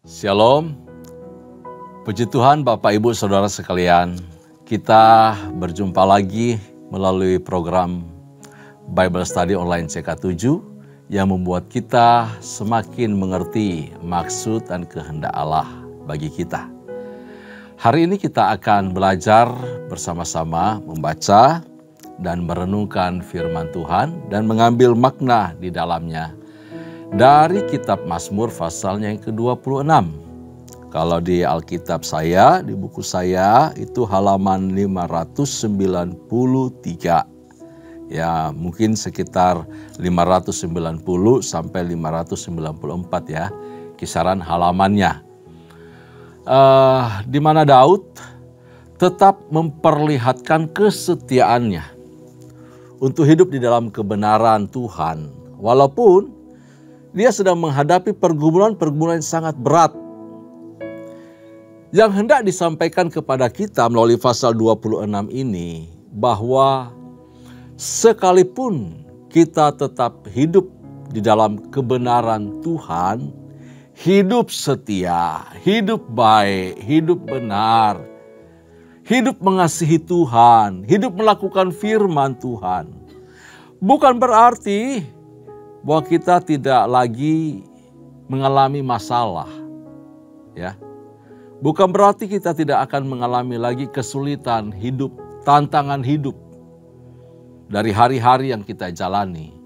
Shalom, puji Tuhan Bapak Ibu Saudara sekalian, kita berjumpa lagi melalui program Bible Study Online CK7 yang membuat kita semakin mengerti maksud dan kehendak Allah bagi kita. Hari ini kita akan belajar bersama-sama membaca dan merenungkan firman Tuhan dan mengambil makna di dalamnya dari kitab Mazmur pasalnya yang ke-26. Kalau di Alkitab saya, di buku saya itu halaman 593. Ya, mungkin sekitar 590 sampai 594 ya, kisaran halamannya. Di mana Daud tetap memperlihatkan kesetiaannya untuk hidup di dalam kebenaran Tuhan, walaupun dia sedang menghadapi pergumulan-pergumulan yang sangat berat. Yang hendak disampaikan kepada kita melalui pasal 26 ini, bahwa sekalipun kita tetap hidup di dalam kebenaran Tuhan, hidup setia, hidup baik, hidup benar, hidup mengasihi Tuhan, hidup melakukan firman Tuhan, bukan berarti bahwa kita tidak lagi mengalami masalah, ya. Bukan berarti kita tidak akan mengalami lagi kesulitan hidup, tantangan hidup dari hari-hari yang kita jalani.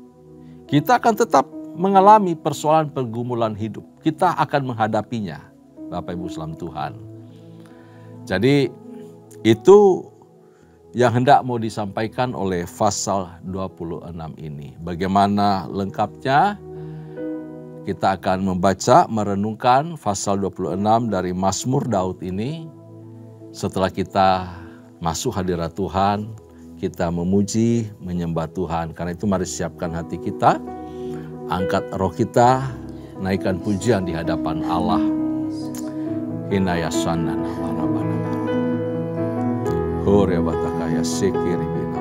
Kita akan tetap mengalami persoalan pergumulan hidup. Kita akan menghadapinya, Bapak Ibu salam Tuhan. Jadi itu yang hendak mau disampaikan oleh pasal 26 ini. Bagaimana lengkapnya? Kita akan membaca, merenungkan pasal 26 dari Mazmur Daud ini. Setelah kita masuk hadirat Tuhan, kita memuji, menyembah Tuhan. Karena itu mari siapkan hati kita, angkat roh kita, naikkan pujian di hadapan Allah. Hinayasanana warabana. Hore batakaya sekiri bina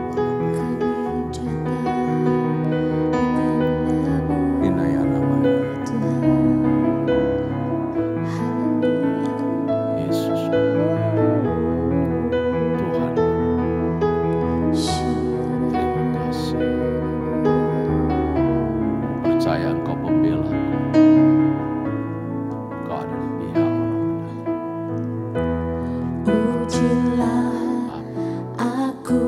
Hinayana bana. Yesus Tuhan, terima kasih. Percaya Engkau pembela, Engkau ada di pihak orang benar. Pujilah aku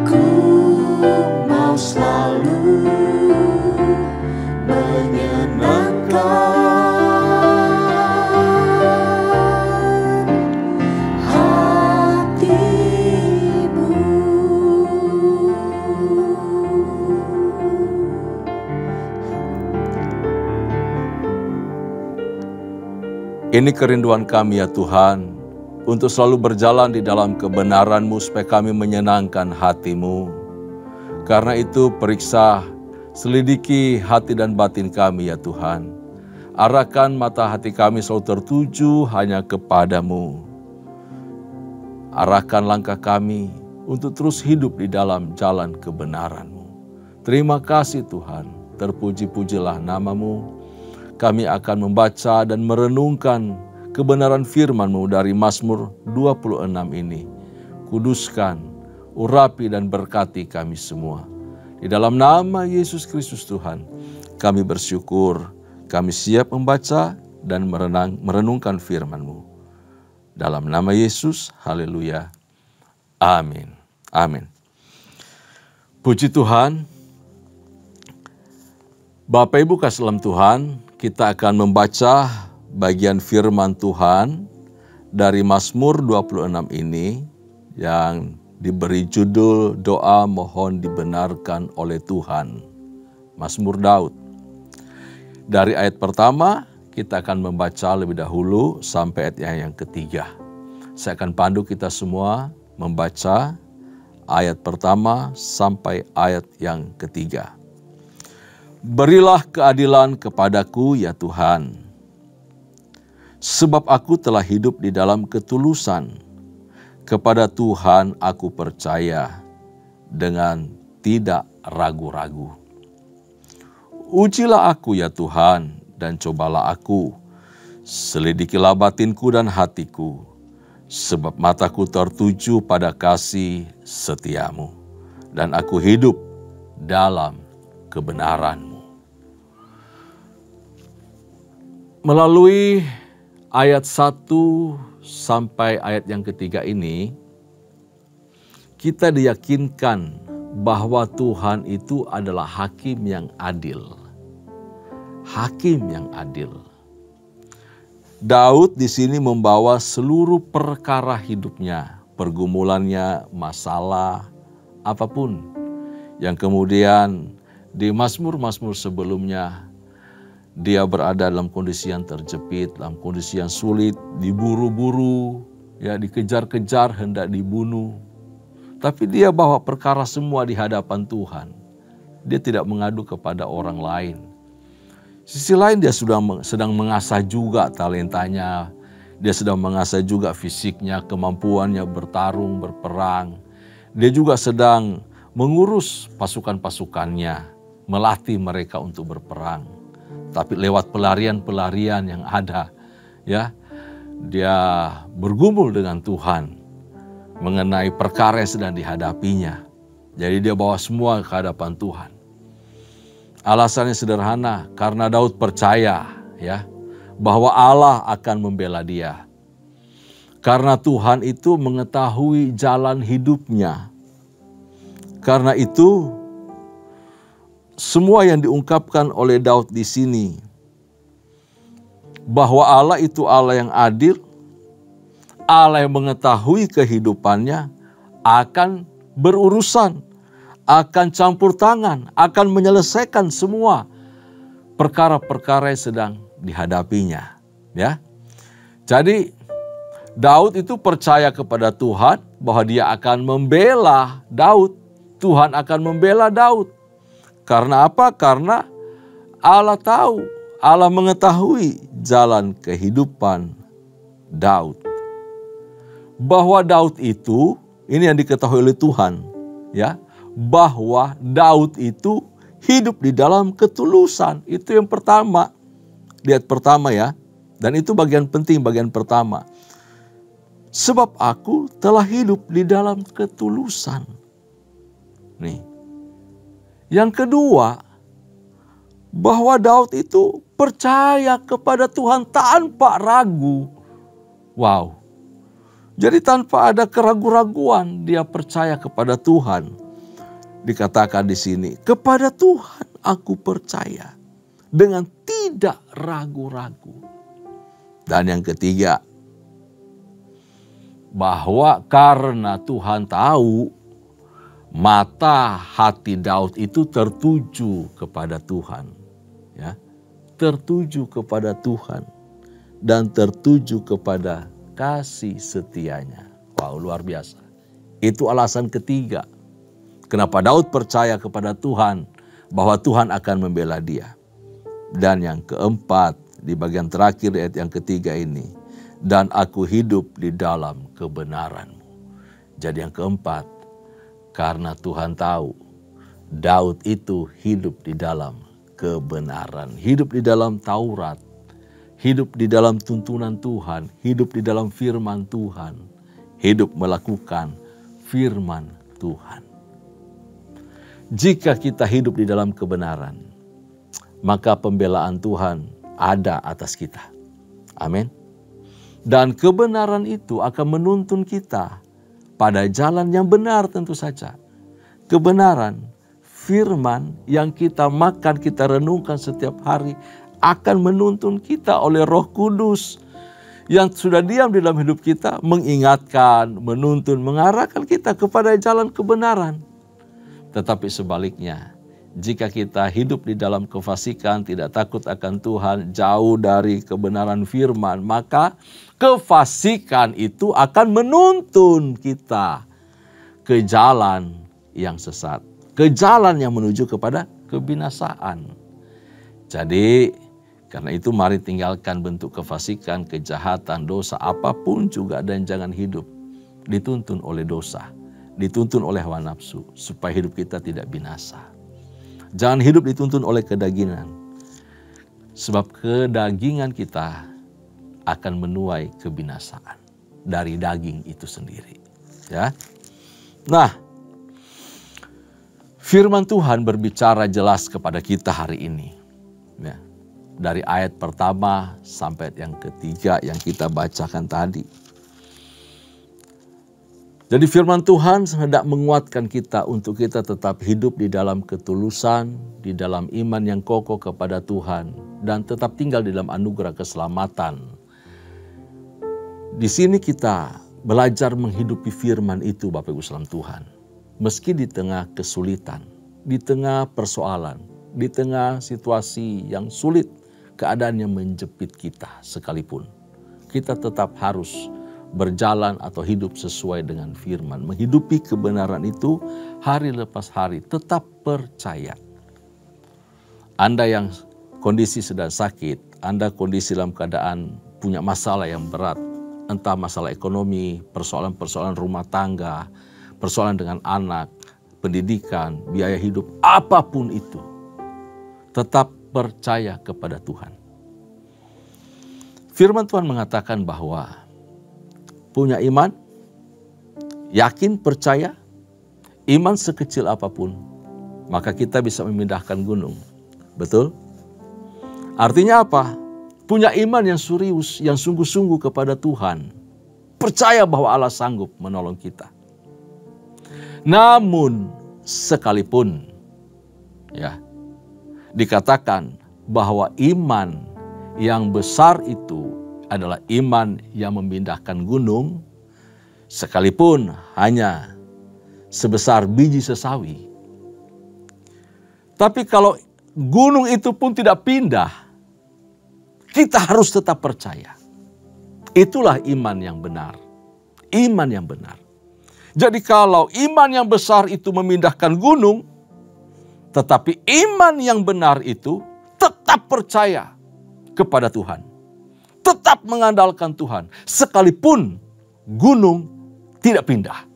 Ku mau selalu menyenangkan hatimu. Ini kerinduan kami ya Tuhan, untuk selalu berjalan di dalam kebenaran-Mu supaya kami menyenangkan hati-Mu. Karena itu periksa, selidiki hati dan batin kami ya Tuhan. Arahkan mata hati kami selalu tertuju hanya kepadamu. Arahkan langkah kami untuk terus hidup di dalam jalan kebenaran-Mu. Terima kasih Tuhan, terpuji-pujilah nama-Mu. Kami akan membaca dan merenungkan kebenaran firman-Mu dari Mazmur 26 ini. Kuduskan, urapi dan berkati kami semua. Di dalam nama Yesus Kristus Tuhan, kami bersyukur, kami siap membaca dan merenungkan firman-Mu. Dalam nama Yesus, haleluya. Amin. Amin. Puji Tuhan. Bapak Ibu kasih dalam Tuhan, kita akan membaca bagian firman Tuhan dari Mazmur 26 ini yang diberi judul doa mohon dibenarkan oleh Tuhan. Mazmur Daud. Dari ayat pertama kita akan membaca lebih dahulu sampai ayat yang ketiga. Saya akan pandu kita semua membaca ayat pertama sampai ayat yang ketiga. Berilah keadilan kepadaku ya Tuhan, sebab aku telah hidup di dalam ketulusan. Kepada Tuhan aku percaya dengan tidak ragu-ragu. Ujilah aku ya Tuhan dan cobalah aku, selidikilah batinku dan hatiku, sebab mataku tertuju pada kasih setiamu, dan aku hidup dalam kebenaran-Mu. Melalui ayat 1 sampai ayat yang ketiga ini, kita diyakinkan bahwa Tuhan itu adalah hakim yang adil. Hakim yang adil. Daud di sini membawa seluruh perkara hidupnya, pergumulannya, masalah, apapun. Yang kemudian di Mazmur-Mazmur sebelumnya, dia berada dalam kondisi yang terjepit, dalam kondisi yang sulit, diburu-buru, ya dikejar-kejar, hendak dibunuh. Tapi dia bawa perkara semua di hadapan Tuhan. Dia tidak mengadu kepada orang lain. Sisi lain dia sedang mengasah juga talentanya. Dia sedang mengasah juga fisiknya, kemampuannya bertarung, berperang. Dia juga sedang mengurus pasukan-pasukannya, melatih mereka untuk berperang. Tapi lewat pelarian-pelarian yang ada, ya, dia bergumul dengan Tuhan mengenai perkara yang sedang dihadapinya. Jadi dia bawa semua ke hadapan Tuhan. Alasannya sederhana, karena Daud percaya, ya, bahwa Allah akan membela dia. Karena Tuhan itu mengetahui jalan hidupnya. Karena itu semua yang diungkapkan oleh Daud di sini, bahwa Allah itu Allah yang adil, Allah yang mengetahui kehidupannya, akan berurusan, akan campur tangan, akan menyelesaikan semua perkara-perkara yang sedang dihadapinya. Ya, jadi Daud itu percaya kepada Tuhan bahwa dia akan membela Daud. Tuhan akan membela Daud. Karena apa? Karena Allah tahu, Allah mengetahui jalan kehidupan Daud. Bahwa Daud itu, ini yang diketahui oleh Tuhan, ya, bahwa Daud itu hidup di dalam ketulusan. Itu yang pertama. Lihat pertama ya. Dan itu bagian penting, bagian pertama. Sebab aku telah hidup di dalam ketulusan. Nih. Yang kedua, bahwa Daud itu percaya kepada Tuhan tanpa ragu. Wow. Jadi tanpa ada keraguan-raguan dia percaya kepada Tuhan. Dikatakan di sini, kepada Tuhan aku percaya dengan tidak ragu-ragu. Dan yang ketiga, bahwa karena Tuhan tahu mata hati Daud itu tertuju kepada Tuhan, ya, tertuju kepada Tuhan dan tertuju kepada kasih setianya. Wow, luar biasa. Itu alasan ketiga kenapa Daud percaya kepada Tuhan bahwa Tuhan akan membela dia. Dan yang keempat, di bagian terakhir ayat yang ketiga ini, dan aku hidup di dalam kebenaran-Mu. Jadi yang keempat, karena Tuhan tahu Daud itu hidup di dalam kebenaran, hidup di dalam Taurat, hidup di dalam tuntunan Tuhan, hidup di dalam firman Tuhan, hidup melakukan firman Tuhan. Jika kita hidup di dalam kebenaran, maka pembelaan Tuhan ada atas kita. Amin. Dan kebenaran itu akan menuntun kita pada jalan yang benar tentu saja. Kebenaran, firman yang kita makan, kita renungkan setiap hari akan menuntun kita oleh Roh Kudus yang sudah diam di dalam hidup kita, mengingatkan, menuntun, mengarahkan kita kepada jalan kebenaran. Tetapi sebaliknya, jika kita hidup di dalam kefasikan, tidak takut akan Tuhan, jauh dari kebenaran firman, maka kefasikan itu akan menuntun kita ke jalan yang sesat, ke jalan yang menuju kepada kebinasaan. Jadi, karena itu mari tinggalkan bentuk kefasikan, kejahatan, dosa, apapun juga, dan jangan hidup dituntun oleh dosa, dituntun oleh hawa nafsu, supaya hidup kita tidak binasa. Jangan hidup dituntun oleh kedagingan, sebab kedagingan kita akan menuai kebinasaan dari daging itu sendiri. Ya, nah, firman Tuhan berbicara jelas kepada kita hari ini. Ya, dari ayat pertama sampai yang ketiga yang kita bacakan tadi. Jadi firman Tuhan hendak menguatkan kita untuk kita tetap hidup di dalam ketulusan, di dalam iman yang kokoh kepada Tuhan, dan tetap tinggal di dalam anugerah keselamatan. Di sini kita belajar menghidupi firman itu, Bapak Ibu saudara Tuhan. Meski di tengah kesulitan, di tengah persoalan, di tengah situasi yang sulit, keadaan yang menjepit kita sekalipun, kita tetap harus berjalan atau hidup sesuai dengan firman. Menghidupi kebenaran itu hari lepas hari, tetap percaya. Anda yang kondisi sedang sakit, Anda kondisi dalam keadaan punya masalah yang berat, entah masalah ekonomi, persoalan-persoalan rumah tangga, persoalan dengan anak, pendidikan, biaya hidup, apapun itu, tetap percaya kepada Tuhan. Firman Tuhan mengatakan bahwa punya iman, yakin, percaya, iman sekecil apapun, maka kita bisa memindahkan gunung. Betul? Artinya apa? Punya iman yang serius, yang sungguh-sungguh kepada Tuhan. Percaya bahwa Allah sanggup menolong kita. Namun sekalipun, ya, dikatakan bahwa iman yang besar itu adalah iman yang memindahkan gunung, sekalipun hanya sebesar biji sesawi. Tapi kalau gunung itu pun tidak pindah, kita harus tetap percaya. Itulah iman yang benar. Iman yang benar. Jadi kalau iman yang besar itu memindahkan gunung, tetapi iman yang benar itu tetap percaya kepada Tuhan. Tetap mengandalkan Tuhan, sekalipun gunung tidak pindah.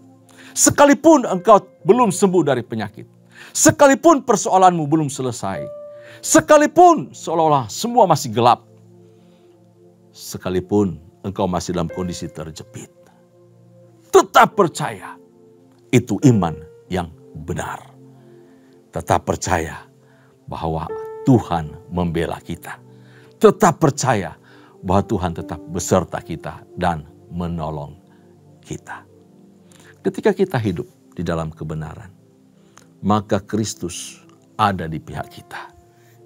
Sekalipun engkau belum sembuh dari penyakit. Sekalipun persoalanmu belum selesai. Sekalipun seolah-olah semua masih gelap. Sekalipun engkau masih dalam kondisi terjepit. Tetap percaya, itu iman yang benar. Tetap percaya bahwa Tuhan membela kita. Tetap percaya bahwa Tuhan tetap beserta kita dan menolong kita. Ketika kita hidup di dalam kebenaran, maka Kristus ada di pihak kita.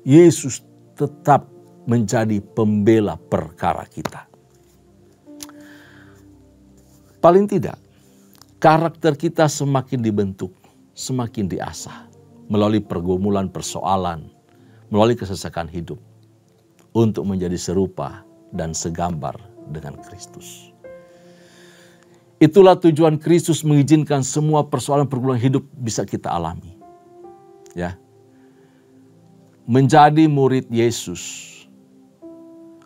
Yesus tetap menjadi pembela perkara kita. Paling tidak, karakter kita semakin dibentuk, semakin diasah melalui pergumulan persoalan, melalui kesesakan hidup untuk menjadi serupa dan segambar dengan Kristus. Itulah tujuan Kristus mengizinkan semua persoalan pergumulan hidup bisa kita alami. Ya. Menjadi murid Yesus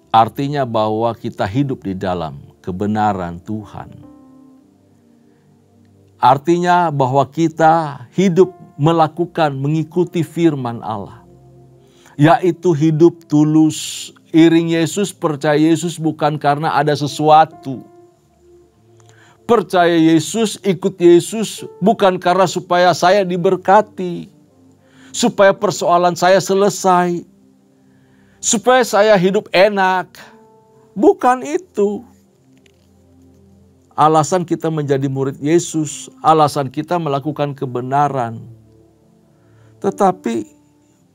artinya bahwa kita hidup di dalam kebenaran Tuhan. Artinya bahwa kita hidup melakukan, mengikuti firman Allah. Yaitu hidup tulus, iring Yesus, percaya Yesus bukan karena ada sesuatu. Percaya Yesus, ikut Yesus bukan karena supaya saya diberkati. Supaya persoalan saya selesai. Supaya saya hidup enak. Bukan itu. Alasan kita menjadi murid Yesus, alasan kita melakukan kebenaran. Tetapi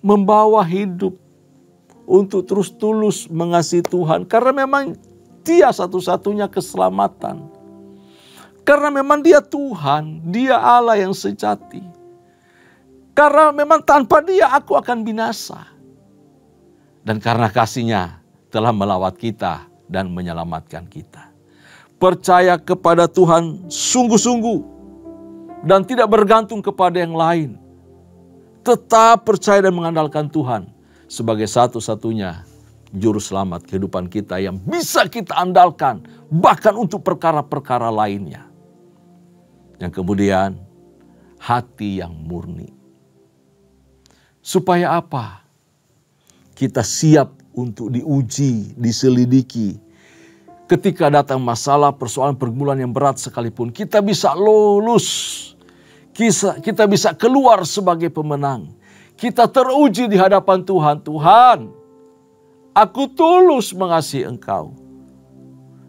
membawa hidup untuk terus tulus mengasihi Tuhan. Karena memang Dia satu-satunya keselamatan. Karena memang Dia Tuhan, Dia Allah yang sejati. Karena memang tanpa Dia aku akan binasa. Dan karena kasih-Nya telah melawat kita dan menyelamatkan kita. Percaya kepada Tuhan sungguh-sungguh dan tidak bergantung kepada yang lain. Tetap percaya dan mengandalkan Tuhan sebagai satu-satunya juru selamat kehidupan kita yang bisa kita andalkan bahkan untuk perkara-perkara lainnya. Yang kemudian hati yang murni. Supaya apa? Kita siap untuk diuji, diselidiki. Ketika datang masalah, persoalan, pergumulan yang berat sekalipun, kita bisa lulus. Kita bisa keluar sebagai pemenang. Kita teruji di hadapan Tuhan. Tuhan, aku tulus mengasihi Engkau.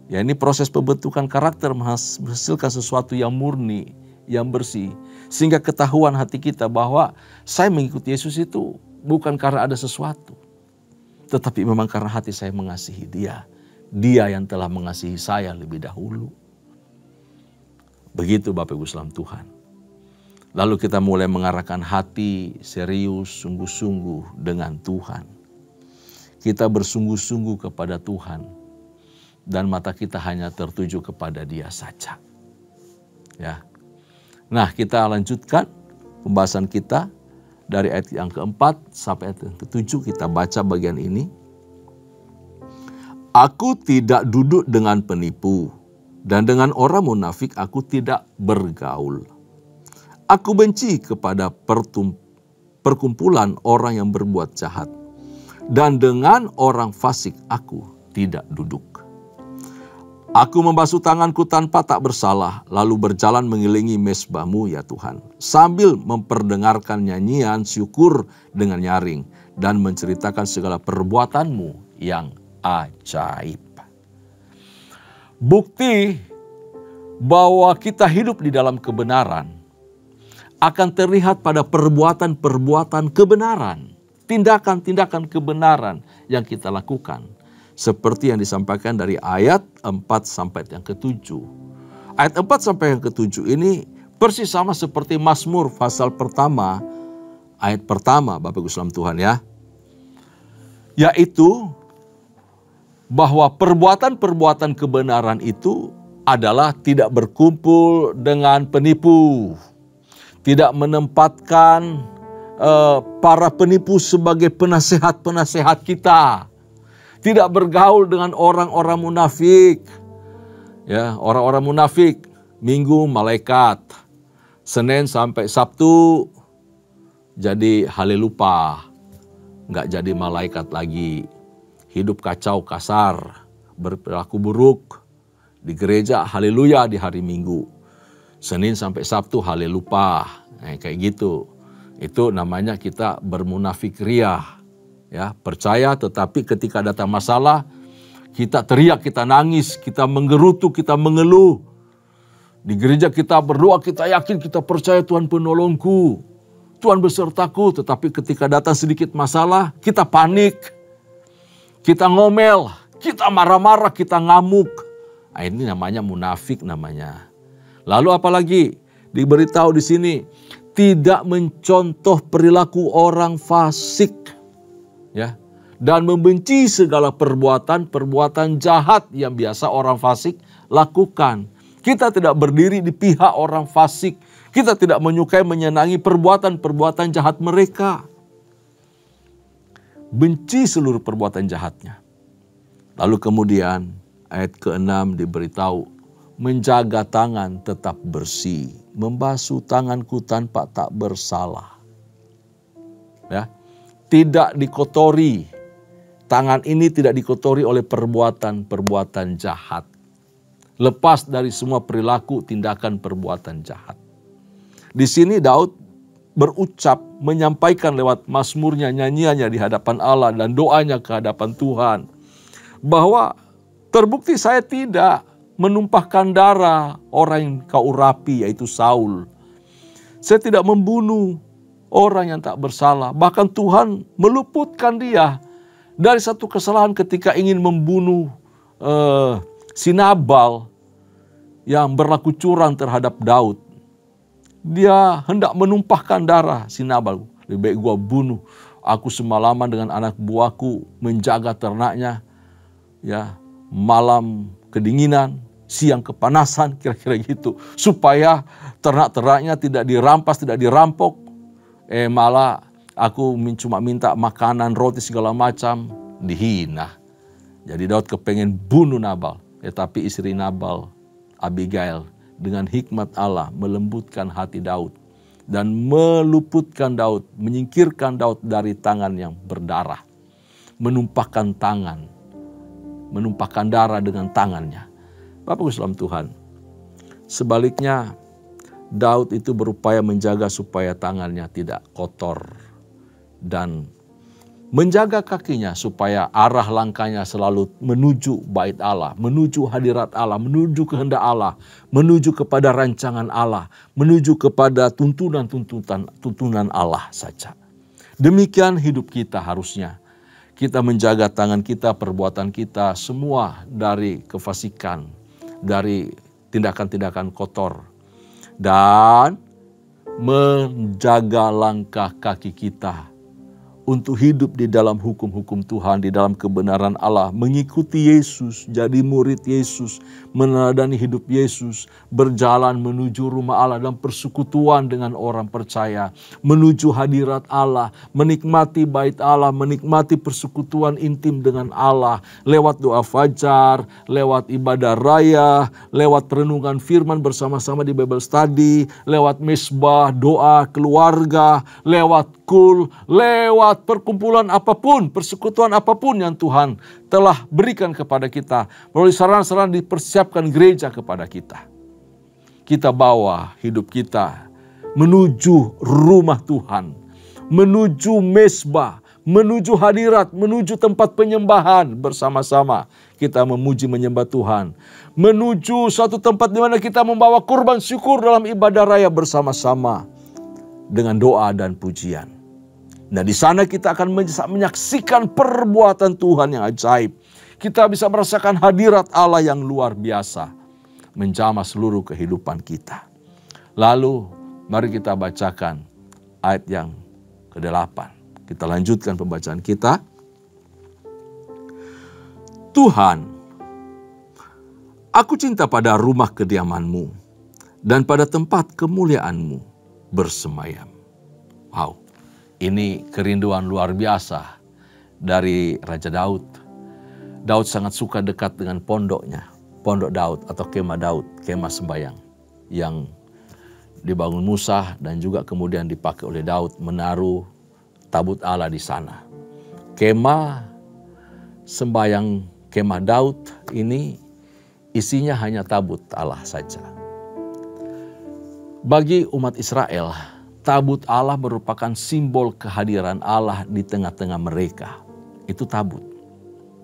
Ya, ini proses pembentukan karakter menghasilkan sesuatu yang murni, yang bersih. Sehingga ketahuan hati kita bahwa saya mengikuti Yesus itu bukan karena ada sesuatu. Tetapi memang karena hati saya mengasihi Dia. Dia yang telah mengasihi saya lebih dahulu. Begitu Bapak Ibu saudara Tuhan. Lalu kita mulai mengarahkan hati serius, sungguh-sungguh dengan Tuhan. Kita bersungguh-sungguh kepada Tuhan. Dan mata kita hanya tertuju kepada Dia saja. Ya. Nah, kita lanjutkan pembahasan kita dari ayat yang keempat sampai ayat yang ketujuh. Kita baca bagian ini. Aku tidak duduk dengan penipu, dan dengan orang munafik aku tidak bergaul. Aku benci kepada perkumpulan orang yang berbuat jahat, dan dengan orang fasik aku tidak duduk. Aku membasuh tanganku tanpa tak bersalah, lalu berjalan mengelilingi mezbah-Mu ya Tuhan, sambil memperdengarkan nyanyian syukur dengan nyaring, dan menceritakan segala perbuatan-Mu yang ajaib. Bukti bahwa kita hidup di dalam kebenaran akan terlihat pada perbuatan-perbuatan kebenaran, tindakan-tindakan kebenaran yang kita lakukan. Seperti yang disampaikan dari ayat 4 sampai yang ke-7. Ayat 4 sampai yang ke-7 ini persis sama seperti Mazmur pasal pertama, ayat pertama Bapak Ibu saudara Tuhan ya. Yaitu bahwa perbuatan-perbuatan kebenaran itu adalah tidak berkumpul dengan penipu. Tidak menempatkan para penipu sebagai penasehat-penasehat kita. Tidak bergaul dengan orang-orang munafik. Ya, orang-orang munafik, Minggu malaikat, Senin sampai Sabtu jadi halelupa, nggak jadi malaikat lagi. Hidup kacau kasar, berperilaku buruk. Di gereja haleluya di hari Minggu. Senin sampai Sabtu halelupa. Kayak gitu. Itu namanya kita bermunafik riah. Ya, percaya tetapi ketika datang masalah, kita teriak, kita nangis, kita menggerutu, kita mengeluh. Di gereja kita berdoa, kita yakin, kita percaya Tuhan penolongku, Tuhan besertaku. Tetapi ketika datang sedikit masalah, kita panik, kita ngomel, kita marah-marah, kita ngamuk. Nah, ini namanya munafik namanya. Lalu apalagi diberitahu di sini, tidak mencontoh perilaku orang fasik, ya, dan membenci segala perbuatan jahat yang biasa orang fasik lakukan. Kita tidak berdiri di pihak orang fasik. Kita tidak menyukai menyenangi perbuatan jahat mereka. Benci seluruh perbuatan jahatnya. Lalu kemudian ayat ke-6 diberitahu, menjaga tangan tetap bersih, membasuh tanganku tanpa tak bersalah. Ya, tidak dikotori. Tangan ini tidak dikotori oleh perbuatan jahat. Lepas dari semua perilaku, tindakan, perbuatan jahat. Di sini Daud berucap, menyampaikan lewat mazmurnya, nyanyiannya di hadapan Allah dan doanya ke hadapan Tuhan, bahwa terbukti saya tidak menumpahkan darah orang yang kau urapi, yaitu Saul. Saya tidak membunuh orang yang tak bersalah. Bahkan Tuhan meluputkan dia dari satu kesalahan ketika ingin membunuh si Nabal yang berlaku curang terhadap Daud. Dia hendak menumpahkan darah si Nabal. Lebih baik gua bunuh. Aku semalaman dengan anak buahku menjaga ternaknya. Ya, malam kedinginan, siang kepanasan, kira-kira gitu. Supaya ternak-ternaknya tidak dirampas, tidak dirampok. Malah aku cuma minta makanan, roti segala macam, dihina. Jadi Daud kepengen bunuh Nabal. Tapi istri Nabal, Abigail, dengan hikmat Allah melembutkan hati Daud. Dan meluputkan Daud, menyingkirkan Daud dari tangan yang berdarah. Menumpahkan darah dengan tangannya. Bapak Islam Tuhan, sebaliknya Daud itu berupaya menjaga supaya tangannya tidak kotor. Dan menjaga kakinya supaya arah langkahnya selalu menuju bait Allah, menuju hadirat Allah, menuju kehendak Allah, menuju kepada rancangan Allah, menuju kepada tuntunan Allah saja. Demikian hidup kita harusnya. Kita menjaga tangan kita, perbuatan kita, semua dari kefasikan, dari tindakan-tindakan kotor. Dan menjaga langkah kaki kita untuk hidup di dalam hukum-hukum Tuhan, di dalam kebenaran Allah, mengikuti Yesus, jadi murid Yesus, meneladani hidup Yesus, berjalan menuju rumah Allah dan persekutuan dengan orang percaya, menuju hadirat Allah, menikmati bait Allah, menikmati persekutuan intim dengan Allah, lewat doa fajar, lewat ibadah raya, lewat renungan firman bersama-sama di Bible Study, lewat mesbah, doa keluarga, lewat kul, lewat perkumpulan apapun, persekutuan apapun yang Tuhan telah berikan kepada kita. Melalui saran-saran dipersiapkan gereja kepada kita. Kita bawa hidup kita menuju rumah Tuhan, menuju mesbah, menuju hadirat, menuju tempat penyembahan bersama-sama. Kita memuji menyembah Tuhan. Menuju suatu tempat di mana kita membawa kurban syukur dalam ibadah raya bersama-sama dengan doa dan pujian. Nah, di sana kita akan menyaksikan perbuatan Tuhan yang ajaib. Kita bisa merasakan hadirat Allah yang luar biasa menjamah seluruh kehidupan kita. Lalu mari kita bacakan ayat yang ke-8. Kita lanjutkan pembacaan kita. Tuhan, aku cinta pada rumah kediaman-Mu dan pada tempat kemuliaan-Mu bersemayam. Wow. Ini kerinduan luar biasa dari Raja Daud. Daud sangat suka dekat dengan pondoknya, pondok Daud atau kemah Daud, kemah sembayang yang dibangun Musa dan juga kemudian dipakai oleh Daud menaruh tabut Allah di sana. Kemah sembayang, kemah Daud ini isinya hanya tabut Allah saja. Bagi umat Israel, tabut Allah merupakan simbol kehadiran Allah di tengah-tengah mereka. Itu tabut.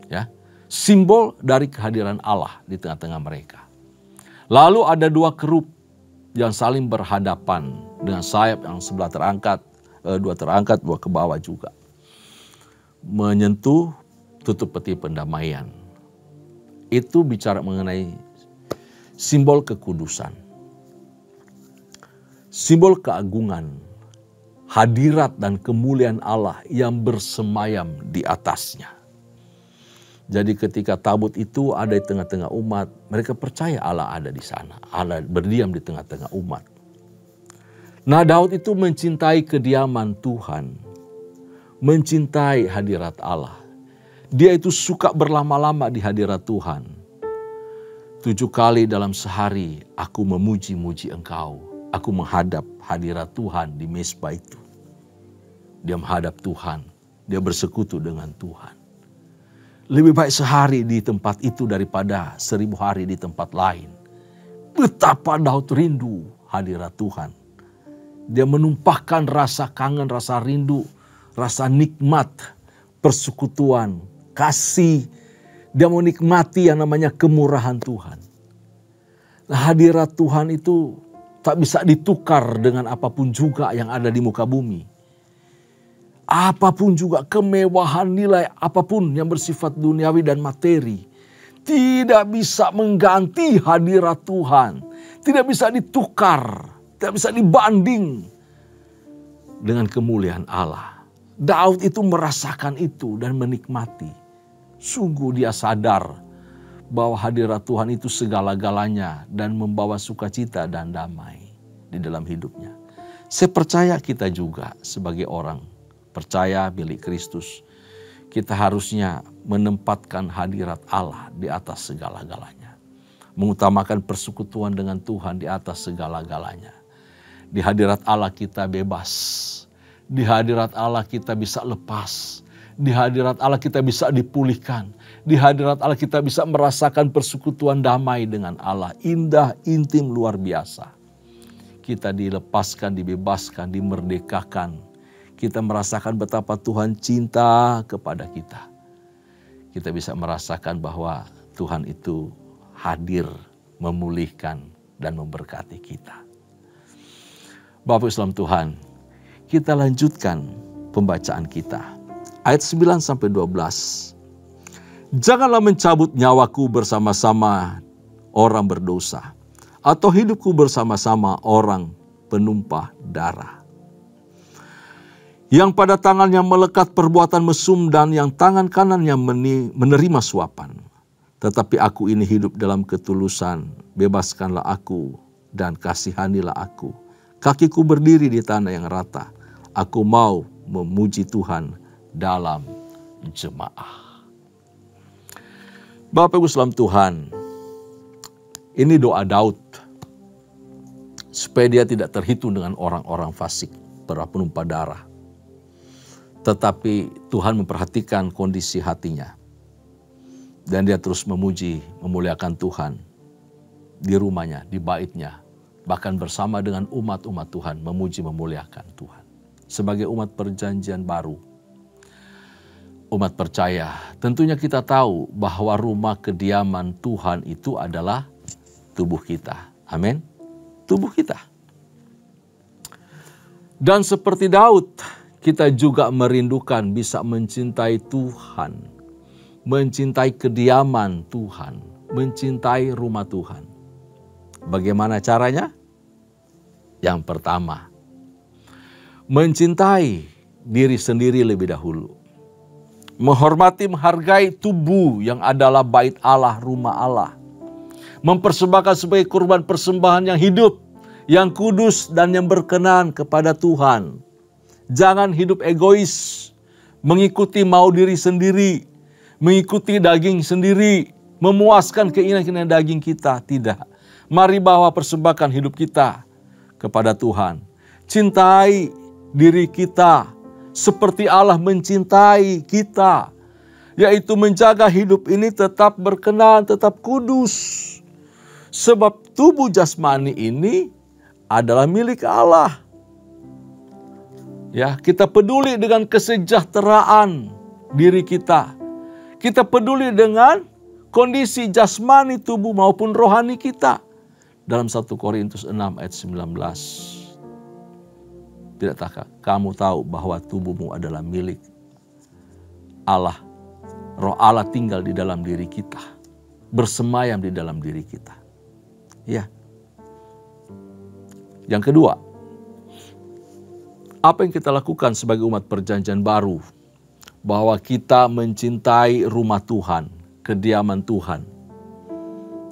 Ya, simbol dari kehadiran Allah di tengah-tengah mereka. Lalu ada dua kerub yang saling berhadapan dengan sayap yang sebelah terangkat, dua terangkat, dua ke bawah juga. Menyentuh tutup peti pendamaian. Itu bicara mengenai simbol kekudusan. Simbol keagungan, hadirat dan kemuliaan Allah yang bersemayam di atasnya. Jadi ketika tabut itu ada di tengah-tengah umat, mereka percaya Allah ada di sana. Allah berdiam di tengah-tengah umat. Nah, Daud itu mencintai kediaman Tuhan, mencintai hadirat Allah. Dia itu suka berlama-lama di hadirat Tuhan. 7 kali dalam sehari aku memuji-muji Engkau. Aku menghadap hadirat Tuhan di mezbah itu. Dia menghadap Tuhan, dia bersekutu dengan Tuhan. Lebih baik sehari di tempat itu daripada 1000 hari di tempat lain. Betapa Daud rindu hadirat Tuhan. Dia menumpahkan rasa kangen, rasa rindu, rasa nikmat, persekutuan, kasih. Dia menikmati yang namanya kemurahan Tuhan. Nah, hadirat Tuhan itu tak bisa ditukar dengan apapun juga yang ada di muka bumi. Apapun juga kemewahan nilai apapun yang bersifat duniawi dan materi tidak bisa mengganti hadirat Tuhan. Tidak bisa ditukar, tidak bisa dibanding dengan kemuliaan Allah. Daud itu merasakan itu dan menikmati. Sungguh dia sadar bahwa hadirat Tuhan itu segala-galanya dan membawa sukacita dan damai di dalam hidupnya. Saya percaya kita juga sebagai orang percaya milik Kristus, kita harusnya menempatkan hadirat Allah di atas segala-galanya. Mengutamakan persekutuan dengan Tuhan di atas segala-galanya. Di hadirat Allah kita bebas. Di hadirat Allah kita bisa lepas. Di hadirat Allah kita bisa dipulihkan. Di hadirat Allah kita bisa merasakan persekutuan damai dengan Allah. Indah, intim, luar biasa. Kita dilepaskan, dibebaskan, dimerdekakan. Kita merasakan betapa Tuhan cinta kepada kita. Kita bisa merasakan bahwa Tuhan itu hadir, memulihkan, dan memberkati kita. Bapak Islam Tuhan, kita lanjutkan pembacaan kita. Ayat 9-12. Janganlah mencabut nyawaku bersama-sama orang berdosa, atau hidupku bersama-sama orang penumpah darah. Yang pada tangannya melekat perbuatan mesum dan yang tangan kanannya menerima suapan. Tetapi aku ini hidup dalam ketulusan, bebaskanlah aku dan kasihanilah aku. Kakiku berdiri di tanah yang rata, aku mau memuji Tuhan dalam jemaah. Bapak Ibu salam Tuhan, ini doa Daud supaya dia tidak terhitung dengan orang-orang fasik, para penumpah darah. Tetapi Tuhan memperhatikan kondisi hatinya. Dan dia terus memuji, memuliakan Tuhan di rumahnya, di baitnya. Bahkan bersama dengan umat-umat Tuhan memuji, memuliakan Tuhan. Sebagai umat perjanjian baru, umat percaya, tentunya kita tahu bahwa rumah kediaman Tuhan itu adalah tubuh kita. Amin. Tubuh kita. Dan seperti Daud, kita juga merindukan bisa mencintai Tuhan, mencintai kediaman Tuhan, mencintai rumah Tuhan. Bagaimana caranya? Yang pertama, mencintai diri sendiri lebih dahulu. Menghormati, menghargai tubuh yang adalah bait Allah, rumah Allah. Mempersembahkan sebagai kurban persembahan yang hidup, yang kudus dan yang berkenan kepada Tuhan. Jangan hidup egois, mengikuti mau diri sendiri, mengikuti daging sendiri, memuaskan keinginan-keinginan daging kita. Tidak. Mari bawa persembahkan hidup kita kepada Tuhan. Cintai diri kita seperti Allah mencintai kita, yaitu menjaga hidup ini tetap berkenan, tetap kudus. Sebab tubuh jasmani ini adalah milik Allah. Ya, kita peduli dengan kesejahteraan diri kita. Kita peduli dengan kondisi jasmani tubuh maupun rohani kita. Dalam 1 Korintus 6 ayat 19. Tidakkah kamu tahu bahwa tubuhmu adalah milik Allah? Roh Allah tinggal di dalam diri kita, bersemayam di dalam diri kita. Ya. Yang kedua, apa yang kita lakukan sebagai umat perjanjian baru? Bahwa kita mencintai rumah Tuhan, kediaman Tuhan.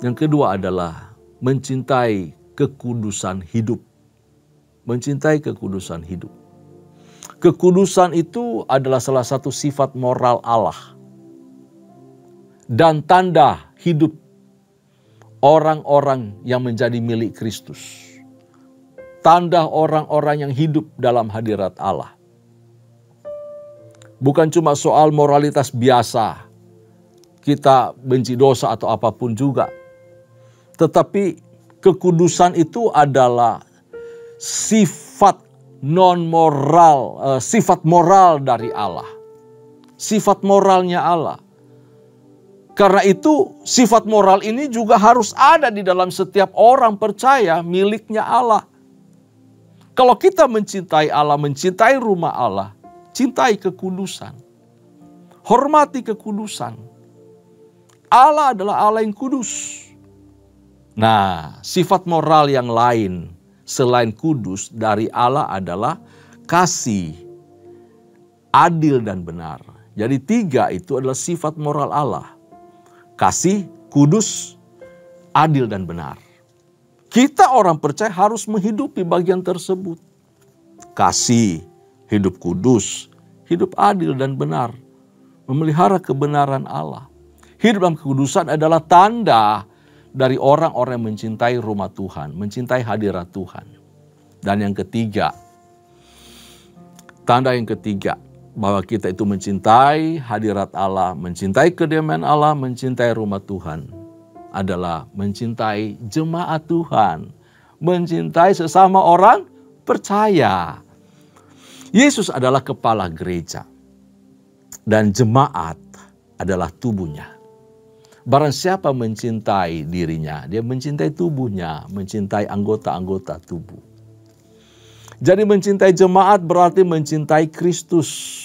Yang kedua adalah mencintai kekudusan hidup. Mencintai kekudusan hidup. Kekudusan itu adalah salah satu sifat moral Allah. Dan tanda hidup orang-orang yang menjadi milik Kristus. Tanda orang-orang yang hidup dalam hadirat Allah. Bukan cuma soal moralitas biasa. Kita benci dosa atau apapun juga. Tetapi kekudusan itu adalah sifat non-moral, sifat moral dari Allah. Sifat moralnya Allah. Karena itu sifat moral ini juga harus ada di dalam setiap orang percaya miliknya Allah. Kalau kita mencintai Allah, mencintai rumah Allah, cintai kekudusan. Hormati kekudusan. Allah adalah Allah yang kudus. Nah, sifat moral yang lain selain kudus dari Allah adalah kasih, adil dan benar. Jadi 3 itu adalah sifat moral Allah. Kasih, kudus, adil dan benar. Kita orang percaya harus menghidupi bagian tersebut. Kasih, hidup kudus, hidup adil dan benar. Memelihara kebenaran Allah. Hidup dalam kekudusan adalah tanda dari orang-orang yang mencintai rumah Tuhan, mencintai hadirat Tuhan. Dan yang ketiga, tanda yang ketiga bahwa kita itu mencintai hadirat Allah, mencintai kediaman Allah, mencintai rumah Tuhan adalah mencintai jemaat Tuhan, mencintai sesama orang percaya. Yesus adalah kepala gereja dan jemaat adalah tubuhnya. Barang siapa mencintai dirinya, dia mencintai tubuhnya, mencintai anggota-anggota tubuh. Jadi mencintai jemaat berarti mencintai Kristus.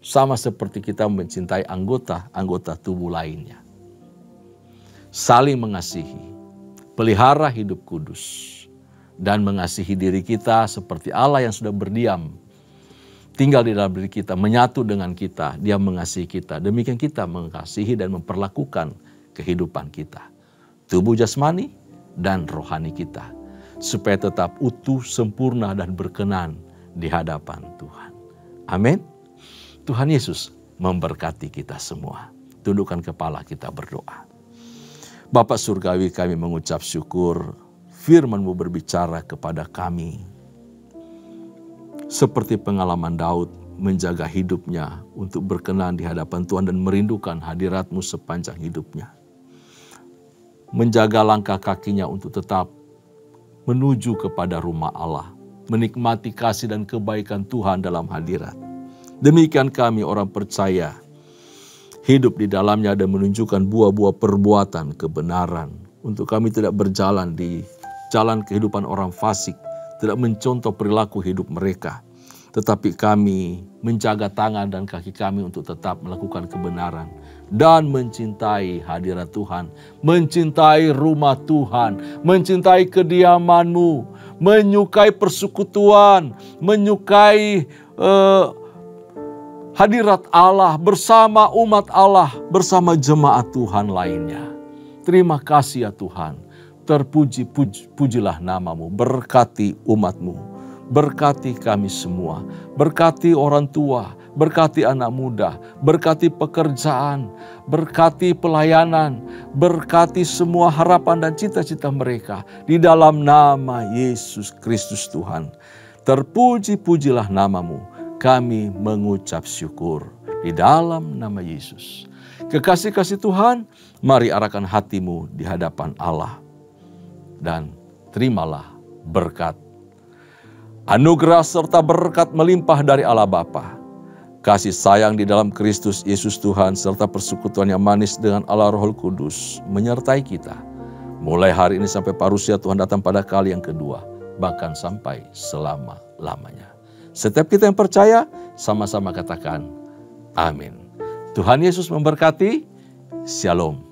Sama seperti kita mencintai anggota-anggota tubuh lainnya. Saling mengasihi, pelihara hidup kudus, dan mengasihi diri kita seperti Allah yang sudah berdiam. Tinggal di dalam diri kita, menyatu dengan kita, dia mengasihi kita. Demikian kita mengasihi dan memperlakukan kehidupan kita. Tubuh jasmani dan rohani kita. Supaya tetap utuh, sempurna dan berkenan di hadapan Tuhan. Amin. Tuhan Yesus memberkati kita semua. Tundukkan kepala kita berdoa. Bapa Surgawi, kami mengucap syukur firman-Mu berbicara kepada kami. Seperti pengalaman Daud menjaga hidupnya untuk berkenan di hadapan Tuhan dan merindukan hadirat-Mu sepanjang hidupnya. Menjaga langkah kakinya untuk tetap menuju kepada rumah Allah. Menikmati kasih dan kebaikan Tuhan dalam hadirat. Demikian kami orang percaya. Hidup di dalamnya dan menunjukkan buah-buah perbuatan kebenaran. Untuk kami tidak berjalan di jalan kehidupan orang fasik. Tidak mencontoh perilaku hidup mereka. Tetapi kami menjaga tangan dan kaki kami untuk tetap melakukan kebenaran. Dan mencintai hadirat Tuhan. Mencintai rumah Tuhan. Mencintai kediaman-Mu. Menyukai persekutuan. Menyukai hadirat Allah bersama umat Allah. Bersama jemaat Tuhan lainnya. Terima kasih ya Tuhan. Terpuji-pujilah nama-Mu, berkati umat-Mu, berkati kami semua, berkati orang tua, berkati anak muda, berkati pekerjaan, berkati pelayanan, berkati semua harapan dan cita-cita mereka di dalam nama Yesus Kristus Tuhan. Terpuji-pujilah nama-Mu, kami mengucap syukur di dalam nama Yesus. Kekasih-kasih Tuhan, mari arahkan hatimu di hadapan Allah. Dan terimalah berkat. Anugerah serta berkat melimpah dari Allah Bapa. Kasih sayang di dalam Kristus Yesus Tuhan serta persekutuan yang manis dengan Allah Roh Kudus menyertai kita Mulai hari ini sampai parusia Tuhan datang pada kali yang kedua, bahkan sampai selama-lamanya. Setiap kita yang percaya, sama-sama katakan amin. Tuhan Yesus memberkati. Shalom.